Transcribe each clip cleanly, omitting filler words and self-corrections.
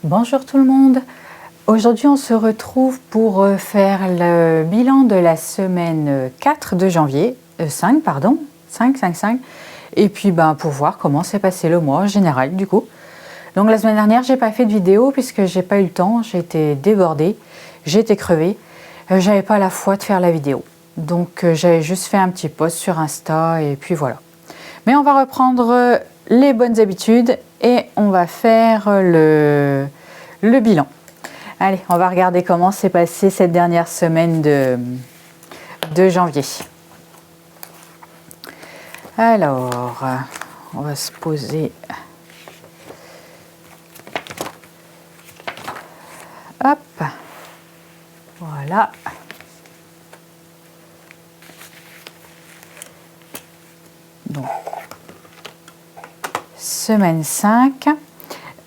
Bonjour tout le monde. Aujourd'hui on se retrouve pour faire le bilan de la semaine 4 de janvier, 5 pardon, 5. Et puis pour voir comment s'est passé le mois en général du coup. Donc la semaine dernière j'ai pas fait de vidéo puisque j'ai pas eu le temps, j'ai été débordée, j'ai été crevée, j'avais pas la foi de faire la vidéo. Donc j'avais juste fait un petit post sur Insta et puis voilà. Mais on va reprendre les bonnes habitudes et on va faire le bilan. Allez, on va regarder comment s'est passée cette dernière semaine de janvier. Alors, on va se poser. Hop, voilà. Donc, semaine 5.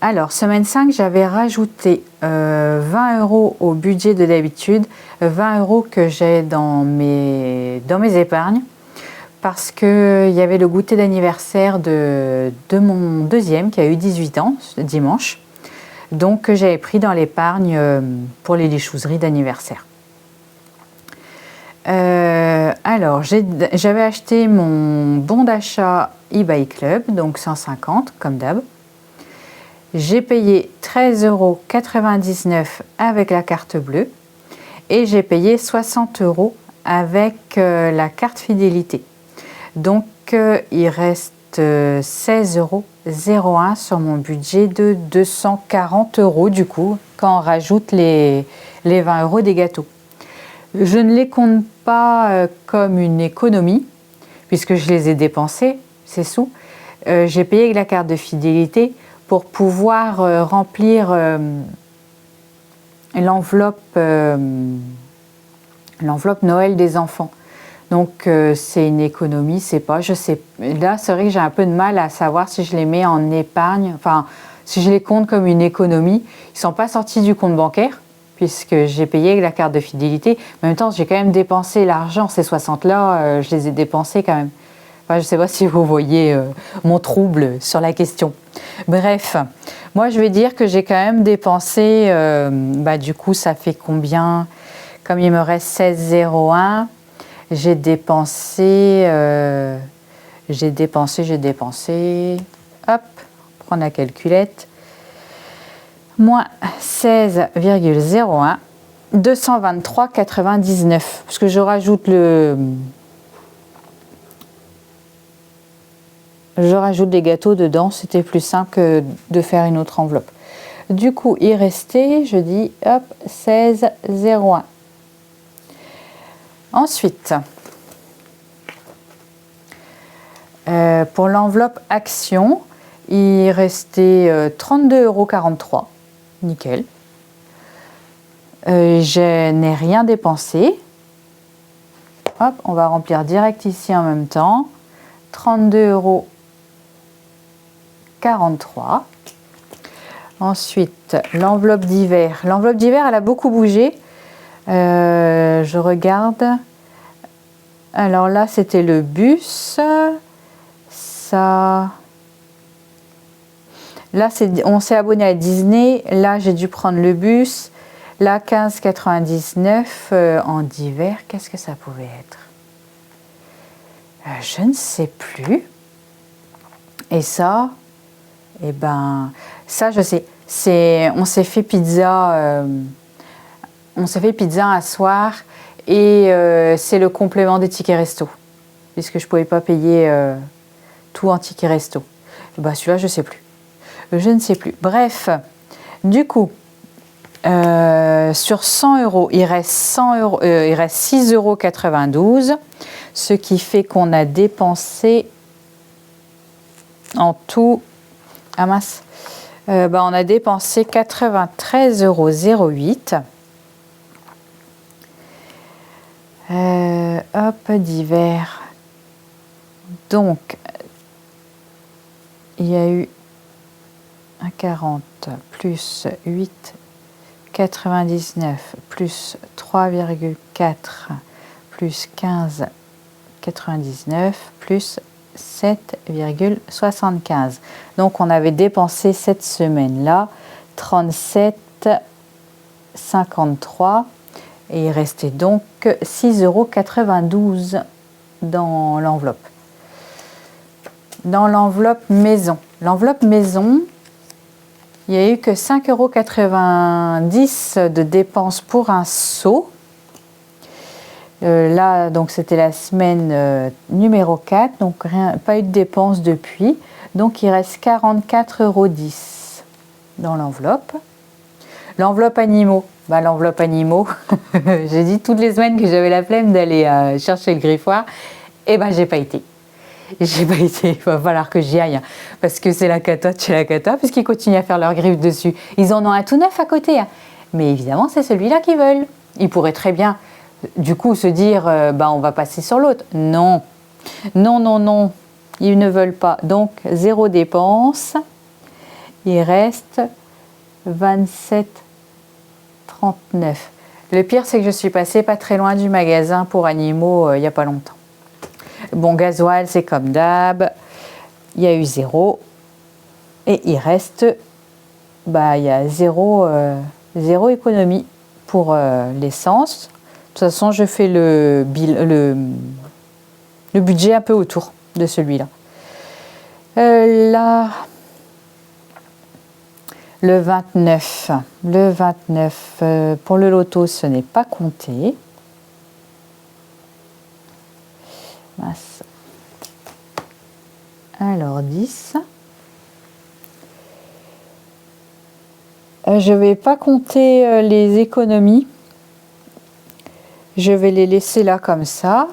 Alors, semaine 5, j'avais rajouté 20 € au budget de d'habitude, 20 € que j'ai dans mes épargnes, parce qu'il y avait le goûter d'anniversaire de mon deuxième qui a eu 18 ans, dimanche. Donc, j'avais pris dans l'épargne pour les lichouseries d'anniversaire. Alors, j'avais acheté mon bon d'achat eBay Club, donc 150 comme d'hab. J'ai payé 13,99 € avec la carte bleue et j'ai payé 60 € avec la carte fidélité. Donc il reste 16,01 € sur mon budget de 240 € du coup quand on rajoute les 20 € des gâteaux. Je ne les compte pas comme une économie puisque je les ai dépensés, ces sous. J'ai payé avec la carte de fidélité pour pouvoir remplir l'enveloppe Noël des enfants. Donc c'est une économie, c'est pas, je sais. Là, c'est vrai que j'ai un peu de mal à savoir si je les mets en épargne, enfin si je les compte comme une économie. Ils sont pas sortis du compte bancaire puisque j'ai payé avec la carte de fidélité. En même temps, j'ai quand même dépensé l'argent, ces 60 là, je les ai dépensés quand même. Enfin, je ne sais pas si vous voyez mon trouble sur la question. Bref, moi je vais dire que j'ai quand même dépensé, du coup ça fait combien? Comme il me reste 16,01, j'ai dépensé, hop, prendre la calculette, moins 16,01, 223,99, parce que je rajoute des gâteaux dedans, c'était plus simple que de faire une autre enveloppe. Du coup, il restait, je dis, hop, 16,01. Ensuite, pour l'enveloppe action, il restait 32,43 €. Nickel. Je n'ai rien dépensé. Hop, on va remplir direct ici en même temps. 32,43 €. Ensuite, l'enveloppe d'hiver. L'enveloppe d'hiver, elle a beaucoup bougé. Je regarde. Alors là, c'était le bus. Ça. Là, on s'est abonné à Disney. Là, j'ai dû prendre le bus. Là, 15,99 en d'hiver. Qu'est-ce que ça pouvait être? Je ne sais plus. Et ça, ça je sais. On s'est fait pizza. On s'est fait pizza un soir et c'est le complément des tickets resto, puisque je ne pouvais pas payer tout en ticket resto. Celui-là, je ne sais plus. Je ne sais plus. Bref, du coup, sur 100 €, il reste 6,92 €, ce qui fait qu'on a dépensé en tout, on a dépensé 93,08 €. Hop, d'hiver. Donc, il y a eu 1,40 plus 8,99 plus 3,4 plus 15,99 plus 7,75. Donc on avait dépensé cette semaine-là 37,53 et il restait donc 6,92 € dans l'enveloppe. Dans l'enveloppe maison. L'enveloppe maison, il n'y a eu que 5,90 € de dépenses pour un seau. Là, donc c'était la semaine numéro 4, donc pas eu de dépenses depuis. Donc il reste 44,10 € dans l'enveloppe. L'enveloppe animaux. L'enveloppe animaux, j'ai dit toutes les semaines que j'avais la flemme d'aller chercher le griffoir. Et j'ai pas été. J'ai pas été, il va falloir que j'y aille. Hein, parce que c'est la cata de chez la cata, puisqu'ils continuent à faire leur griffe dessus. Ils en ont un tout neuf à côté. Hein. Mais évidemment, c'est celui-là qu'ils veulent. Ils pourraient très bien, du coup, se dire, on va passer sur l'autre. Non, non, non, non. Ils ne veulent pas. Donc, 0 dépense. Il reste 27,39 €. Le pire, c'est que je suis passée pas très loin du magasin pour animaux il n'y a pas longtemps. Bon, gasoil, c'est comme d'hab. Il y a eu 0. Et il reste, il y a 0 économie pour l'essence. De toute façon, je fais le budget un peu autour de celui-là. Là, le 29. Le 29, pour le loto, ce n'est pas compté. Mince. Alors, 10. Je ne vais pas compter les économies. Je vais les laisser là comme ça.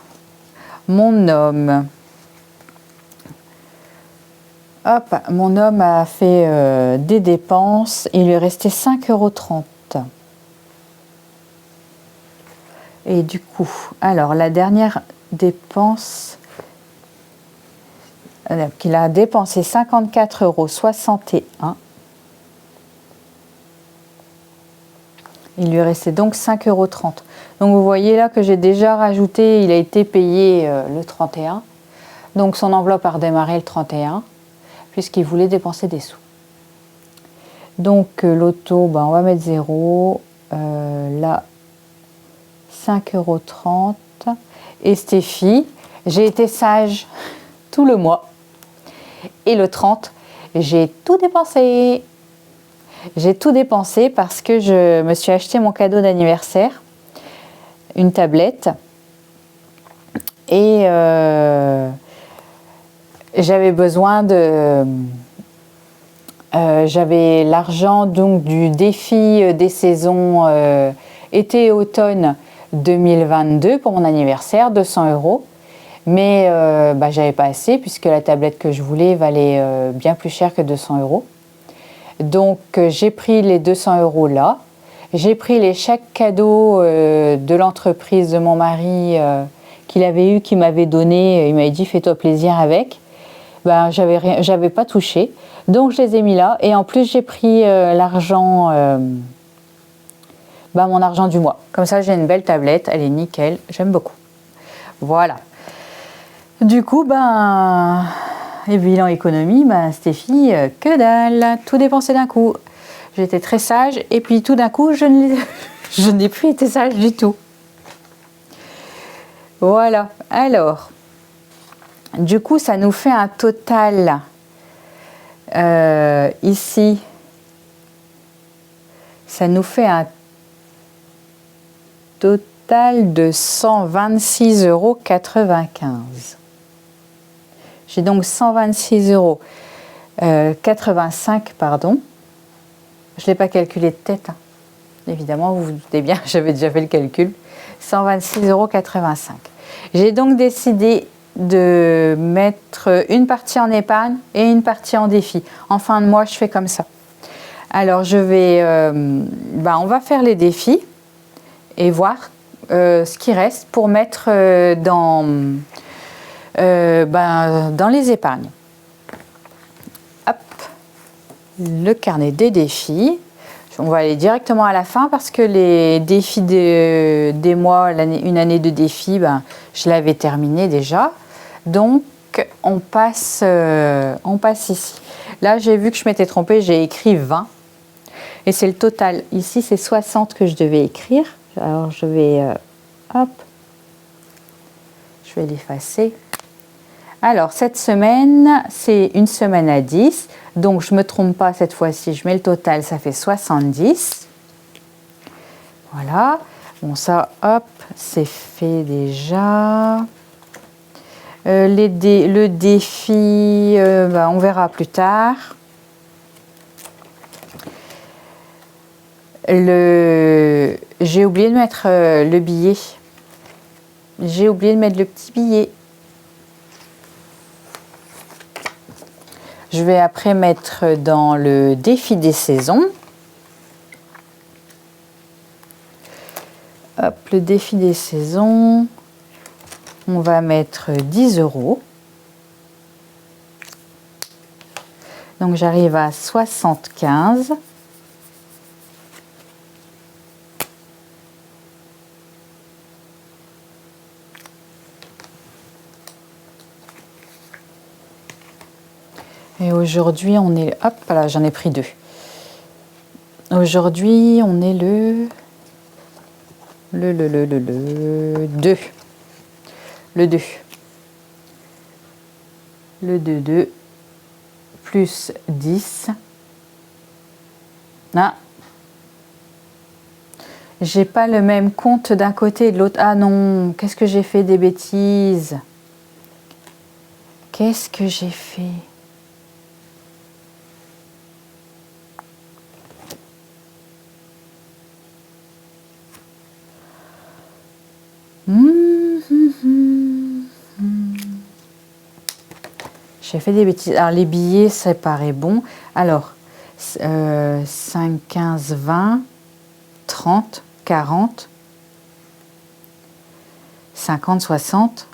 Mon homme. Hop, mon homme a fait des dépenses. Il lui restait 5,30 €. Et du coup, alors la dernière dépense qu'il a dépensé 54,61 €. Il lui restait donc 5,30 €. Donc vous voyez là que j'ai déjà rajouté, il a été payé le 31. Donc son enveloppe a redémarré le 31, puisqu'il voulait dépenser des sous. Donc l'auto, on va mettre 0. Là, 5,30 €. Et Stéphie, j'ai été sage tout le mois. Et le 30, j'ai tout dépensé. J'ai tout dépensé parce que je me suis acheté mon cadeau d'anniversaire, une tablette. Et j'avais besoin de... j'avais l'argent donc du défi des saisons été et automne 2022 pour mon anniversaire, 200 €. Mais j'avais pas assez puisque la tablette que je voulais valait bien plus cher que 200 €. Donc j'ai pris les 200 € là. J'ai pris les chèques cadeaux de l'entreprise de mon mari qu'il avait eu, qu'il m'avait donné. Il m'avait dit fais-toi plaisir avec. J'avais pas touché. Donc je les ai mis là. Et en plus j'ai pris l'argent, mon argent du mois. Comme ça j'ai une belle tablette. Elle est nickel. J'aime beaucoup. Voilà. Du coup, et bilan économie, Stéphie, que dalle, tout dépensé d'un coup. J'étais très sage et puis tout d'un coup, je n'ai plus été sage du tout. Voilà, alors, du coup, ça nous fait un total, ici, ça nous fait un total de 126,95 €. J'ai donc 126,85 €, pardon. Je ne l'ai pas calculé de tête, hein. Évidemment, vous vous doutez bien, j'avais déjà fait le calcul. 126,85 €. J'ai donc décidé de mettre une partie en épargne et une partie en défi. En fin de mois, je fais comme ça. Alors, je vais, on va faire les défis et voir ce qui reste pour mettre dans les épargnes. Hop, le carnet des défis. On va aller directement à la fin parce que les défis des mois, une année de défis, je l'avais terminé déjà. Donc, on passe ici. Là, j'ai vu que je m'étais trompée, j'ai écrit 20. Et c'est le total. Ici, c'est 60 que je devais écrire. Alors, je vais... hop. Je vais l'effacer. Alors, cette semaine, c'est une semaine à 10. Donc, je ne me trompe pas cette fois-ci. Je mets le total, ça fait 70. Voilà. Bon, ça, hop, c'est fait déjà. Le défi, on verra plus tard. J'ai oublié de mettre le billet. J'ai oublié de mettre le petit billet. Je vais après mettre dans le défi des saisons. Hop, le défi des saisons. On va mettre 10 €. Donc j'arrive à 75. Et aujourd'hui, on est... Hop, là, j'en ai pris 2. Aujourd'hui, on est le 2. Le 2. Le 2 plus 10. Ah. J'ai pas le même compte d'un côté et de l'autre. Ah non, qu'est-ce que j'ai fait des bêtises? Qu'est-ce que j'ai fait? J'ai fait des bêtises. Alors, les billets, ça paraît bon. Alors, 5, 15, 20, 30, 40, 50, 60,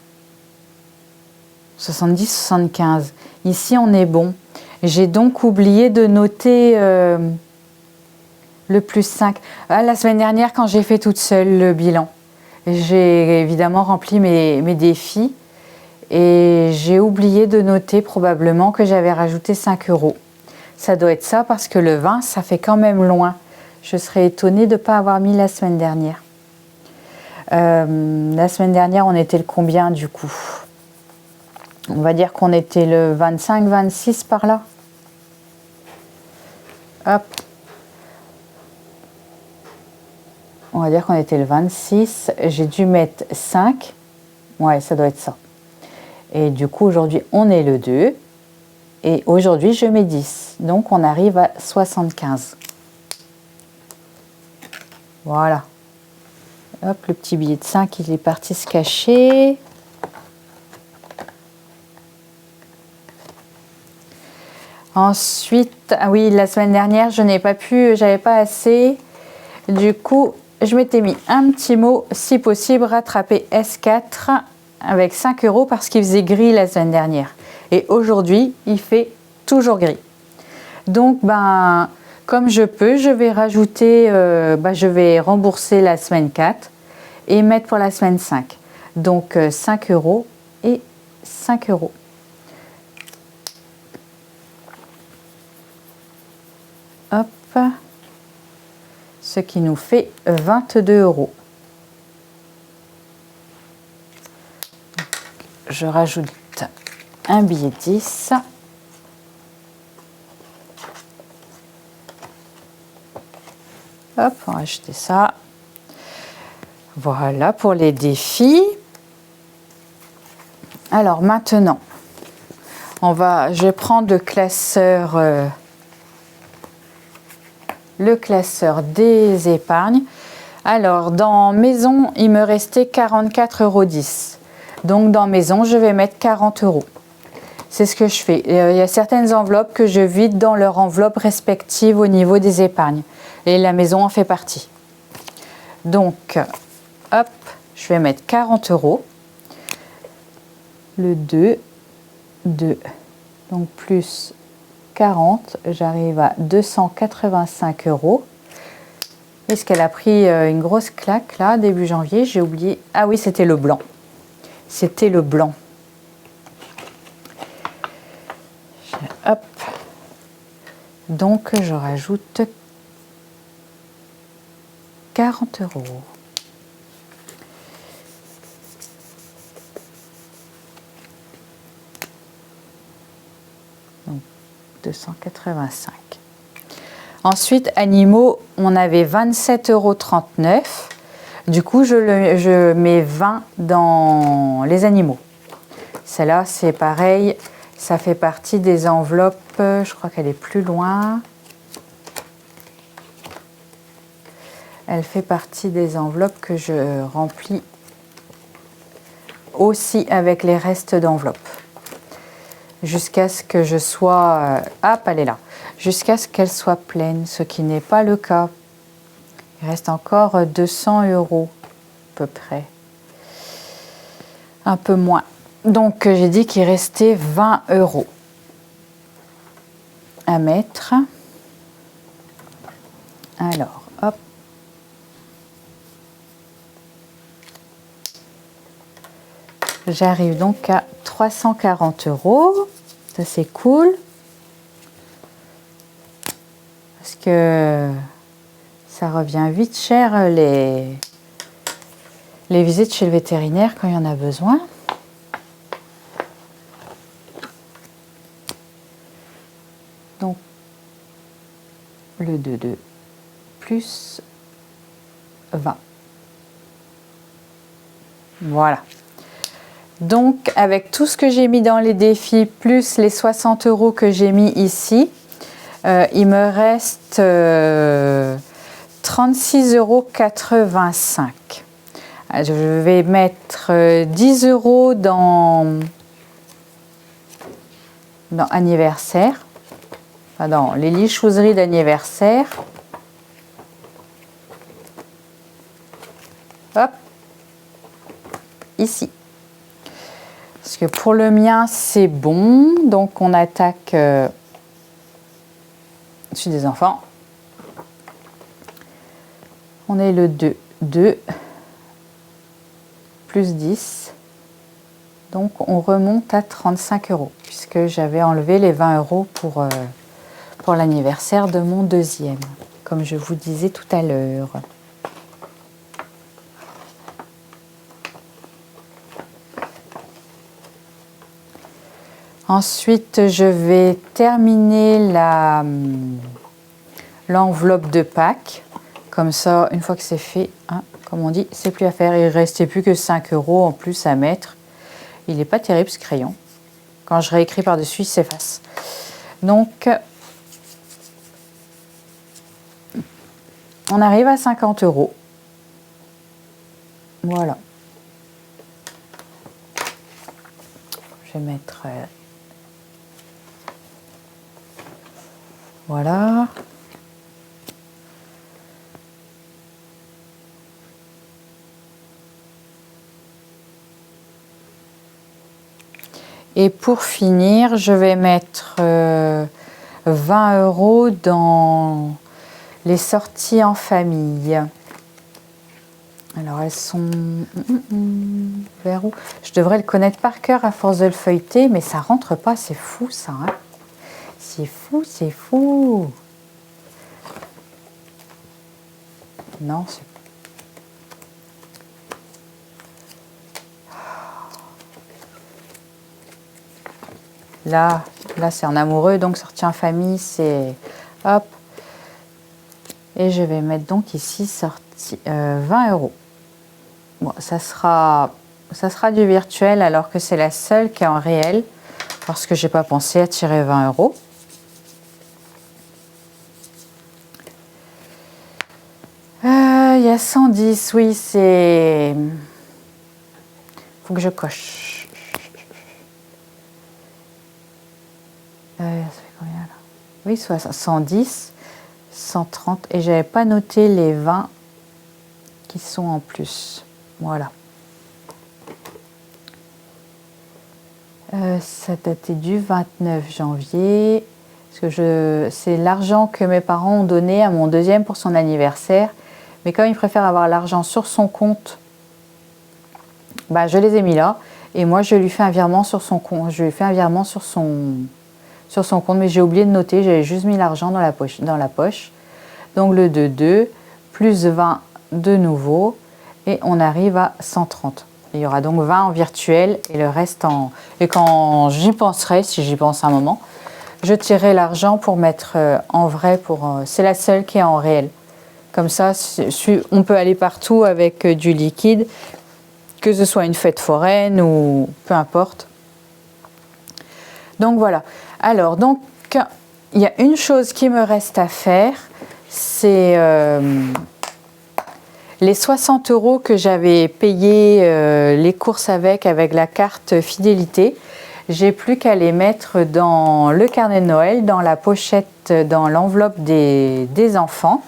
70, 75. Ici, on est bon. J'ai donc oublié de noter le plus 5. Ah, la semaine dernière, quand j'ai fait toute seule le bilan, j'ai évidemment rempli mes défis. Et j'ai oublié de noter probablement que j'avais rajouté 5 €. Ça doit être ça parce que le 20, ça fait quand même loin. Je serais étonnée de ne pas avoir mis la semaine dernière. La semaine dernière, on était le combien du coup? On va dire qu'on était le 25, 26 par là. Hop. On va dire qu'on était le 26. J'ai dû mettre 5. Ouais, ça doit être ça. Et du coup, aujourd'hui, on est le 2. Et aujourd'hui, je mets 10. Donc, on arrive à 75. Voilà. Hop, le petit billet de 5, il est parti se cacher. Ensuite, ah oui, la semaine dernière, je n'ai pas pu, j'avais pas assez. Du coup, je m'étais mis un petit mot, si possible, rattraper S4 avec 5 € parce qu'il faisait gris la semaine dernière. Et aujourd'hui, il fait toujours gris. Donc, comme je peux, je vais rajouter, je vais rembourser la semaine 4 et mettre pour la semaine 5. Donc, 5 € et 5 €. Hop. Ce qui nous fait 22 €. Je rajoute un billet 10. Hop, on va acheter ça. Voilà pour les défis. Alors maintenant, je vais prendre le classeur des épargnes. Alors dans maison, il me restait 44,10 €. Donc dans maison, je vais mettre 40 €. C'est ce que je fais. Il y a certaines enveloppes que je vide dans leur enveloppe respective au niveau des épargnes. Et la maison en fait partie. Donc, hop, je vais mettre 40 €. Le 2. Donc plus 40, j'arrive à 285 €. Est-ce qu'elle a pris une grosse claque là, début janvier? J'ai oublié. Ah oui, c'était le blanc. C'était le blanc. Hop. Donc, je rajoute 40 €. Donc 285. Ensuite, animaux, on avait 27,39 €. Du coup, je mets 20 dans les animaux. Celle-là, c'est pareil, ça fait partie des enveloppes, je crois qu'elle est plus loin. Elle fait partie des enveloppes que je remplis aussi avec les restes d'enveloppes. Jusqu'à ce que je sois... hop, elle est là. Jusqu'à ce qu'elle soit pleine, ce qui n'est pas le cas. Il reste encore 200 € à peu près. Un peu moins. Donc j'ai dit qu'il restait 20 € à mettre. Alors, hop. J'arrive donc à 340 €. Ça c'est cool. Parce que ça revient vite cher les visites chez le vétérinaire quand il y en a besoin. Donc le 2,2 plus 20. Voilà. Donc avec tout ce que j'ai mis dans les défis plus les 60 € que j'ai mis ici, il me reste 36,85 €. Je vais mettre 10 € dans anniversaire, enfin dans les lichouseries d'anniversaire. Hop, ici. Parce que pour le mien, c'est bon. Donc on attaque celui des enfants. On est le 2 plus 10. Donc on remonte à 35 € puisque j'avais enlevé les 20 € pour l'anniversaire de mon deuxième, comme je vous disais tout à l'heure. Ensuite, je vais terminer l'enveloppe de Pâques. Comme ça, une fois que c'est fait, hein, comme on dit, c'est plus à faire. Il ne restait plus que 5 € en plus à mettre. Il n'est pas terrible ce crayon. Quand je réécris par-dessus, il s'efface. Donc, on arrive à 50 €. Voilà. Je vais mettre... voilà. Et pour finir, je vais mettre 20 € dans les sorties en famille. Alors elles sont vers où? Je devrais le connaître par cœur à force de le feuilleter, mais ça rentre pas, c'est fou ça. Hein, c'est fou, c'est fou. Non, c'est... Là c'est en amoureux, donc sortie en famille, c'est... Hop. Et je vais mettre donc ici sortie 20 €. Bon, ça sera du virtuel alors que c'est la seule qui est en réel, parce que j'ai pas pensé à tirer 20 €. Il y a 110, oui, c'est... Faut que je coche. Ça fait combien là? Oui, 110, 130, et j'avais pas noté les 20 qui sont en plus. Voilà. Ça datait du 29 janvier. Parce que c'est l'argent que mes parents ont donné à mon deuxième pour son anniversaire. Mais comme il préfère avoir l'argent sur son compte, bah, je les ai mis là. Et moi, je lui fais un virement sur son compte. Je lui fais un virement sur son compte. Mais j'ai oublié de noter. J'avais juste mis l'argent dans la poche. Donc le 2,2 plus 20 de nouveau et on arrive à 130. Il y aura donc 20 en virtuel et le reste en... Et quand j'y penserai, si j'y pense un moment, je tirerai l'argent pour mettre en vrai. C'est la seule qui est en réel. Comme ça, on peut aller partout avec du liquide, que ce soit une fête foraine ou peu importe. Donc voilà. Alors, donc, il y a une chose qui me reste à faire, c'est les 60 € que j'avais payé les courses avec la carte fidélité. J'ai plus qu'à les mettre dans le carnet de Noël, dans la pochette, dans l'enveloppe des enfants.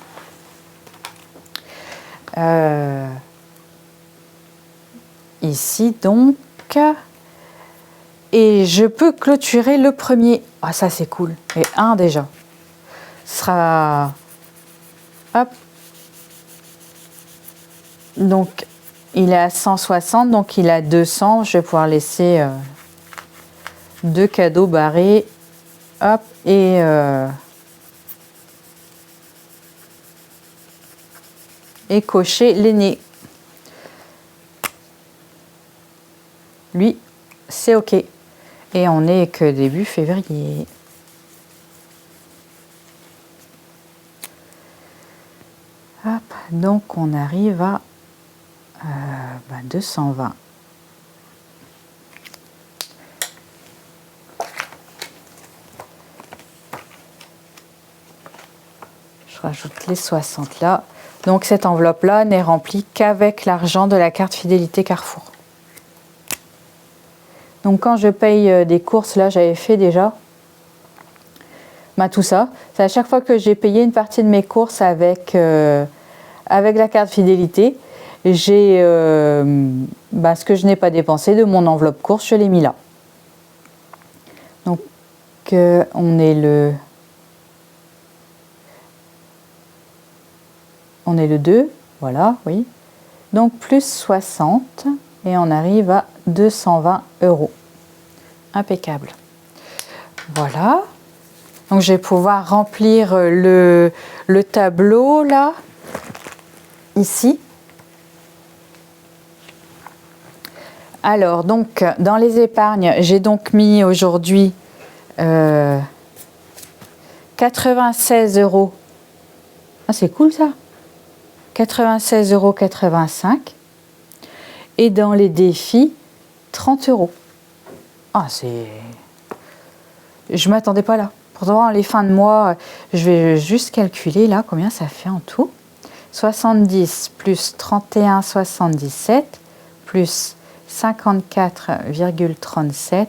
Ici donc. Et je peux clôturer le premier. Ah, ça c'est cool. Et un déjà. Ce sera... Hop. Donc, il est à 160, donc il a 200. Je vais pouvoir laisser 2 cadeaux barrés. Hop. Et cocher l'aîné. Lui, c'est OK. Et on n'est que début février. Hop, donc on arrive à 220. Je rajoute les 60 là. Donc cette enveloppe-là n'est remplie qu'avec l'argent de la carte fidélité Carrefour. Donc quand je paye des courses, là j'avais fait déjà tout ça. C'est à chaque fois que j'ai payé une partie de mes courses avec la carte fidélité, j'ai ce que je n'ai pas dépensé de mon enveloppe course, je l'ai mis là. Donc on est le 2, voilà, oui. Donc plus 60 et on arrive à 220 €. Impeccable. Voilà. Donc je vais pouvoir remplir le tableau là, ici. Alors donc dans les épargnes, j'ai donc mis aujourd'hui 96 €. Ah, c'est cool ça. 96,85 €. Et dans les défis, 30 €. Ah, c'est... Je ne m'attendais pas là. Pourtant, les fins de mois, je vais juste calculer là combien ça fait en tout. 70 plus 31,77 plus 54,37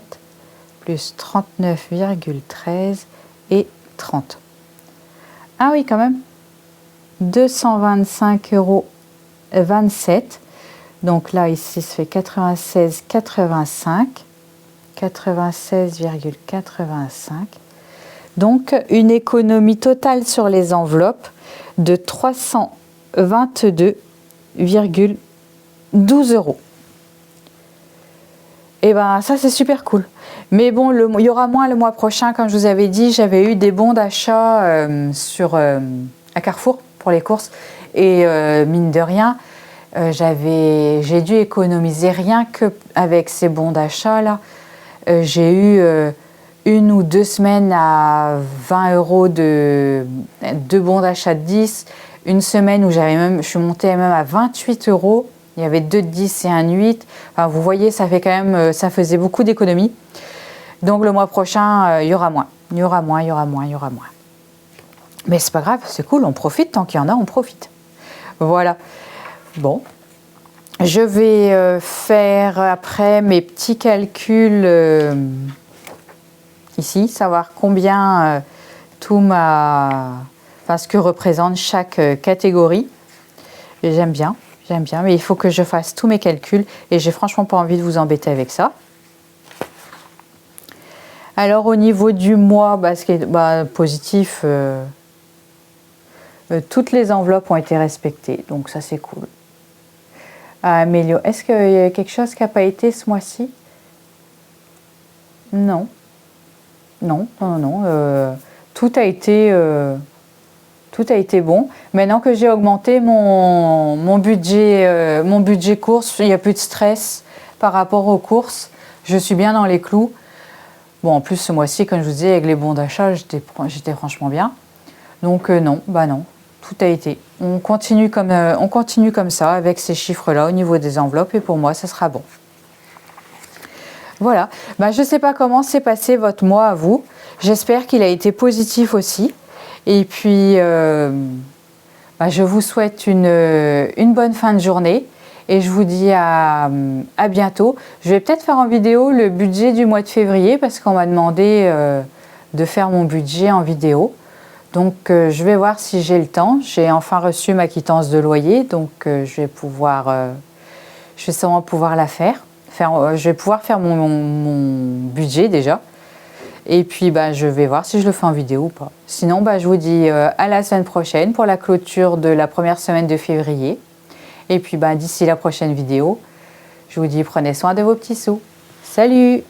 plus 39,13 et 30. Ah oui, quand même. 225,27 €. Donc là, ici, ça fait 96,85. 96,85. Donc, une économie totale sur les enveloppes de 322,12 €. Et ben ça, c'est super cool. Mais bon, il y aura moins le mois prochain, comme je vous avais dit, j'avais eu des bons d'achat à Carrefour pour les courses. Et mine de rien, j'ai dû économiser rien qu'avec ces bons d'achat là. J'ai eu 1 ou 2 semaines à 20 € de bons d'achat de 10. Une semaine où je suis montée même à 28 €. Il y avait 2 de 10 et un de 8. Enfin, vous voyez, ça fait quand même, ça faisait beaucoup d'économies. Donc le mois prochain, il y aura moins. Il y aura moins. Mais c'est pas grave, c'est cool, on profite. Tant qu'il y en a, on profite. Voilà. Bon. Je vais faire après mes petits calculs ici, savoir combien ce que représente chaque catégorie. Et j'aime bien, mais il faut que je fasse tous mes calculs et j'ai franchement pas envie de vous embêter avec ça. Alors au niveau du mois, ce qui est positif, toutes les enveloppes ont été respectées, donc ça c'est cool. Amélio, est-ce qu'il y a quelque chose qui n'a pas été ce mois-ci? Non. Tout a été Tout a été bon. Maintenant que j'ai augmenté mon budget course, il n'y a plus de stress par rapport aux courses. Je suis bien dans les clous. Bon, en plus, ce mois-ci, comme je vous disais, avec les bons d'achat, j'étais franchement bien. Donc non, tout a été. On continue comme ça, avec ces chiffres-là au niveau des enveloppes, et pour moi, ça sera bon. Voilà. Je ne sais pas comment s'est passé votre mois à vous. J'espère qu'il a été positif aussi. Et puis, je vous souhaite une bonne fin de journée. Et je vous dis à bientôt. Je vais peut-être faire en vidéo le budget du mois de février parce qu'on m'a demandé de faire mon budget en vidéo. Donc je vais voir si j'ai le temps. J'ai enfin reçu ma quittance de loyer, donc je vais sûrement pouvoir la faire. Je vais pouvoir faire mon budget déjà. Et puis je vais voir si je le fais en vidéo ou pas. Sinon je vous dis à la semaine prochaine pour la clôture de la première semaine de février. Et puis d'ici la prochaine vidéo, je vous dis prenez soin de vos petits sous. Salut!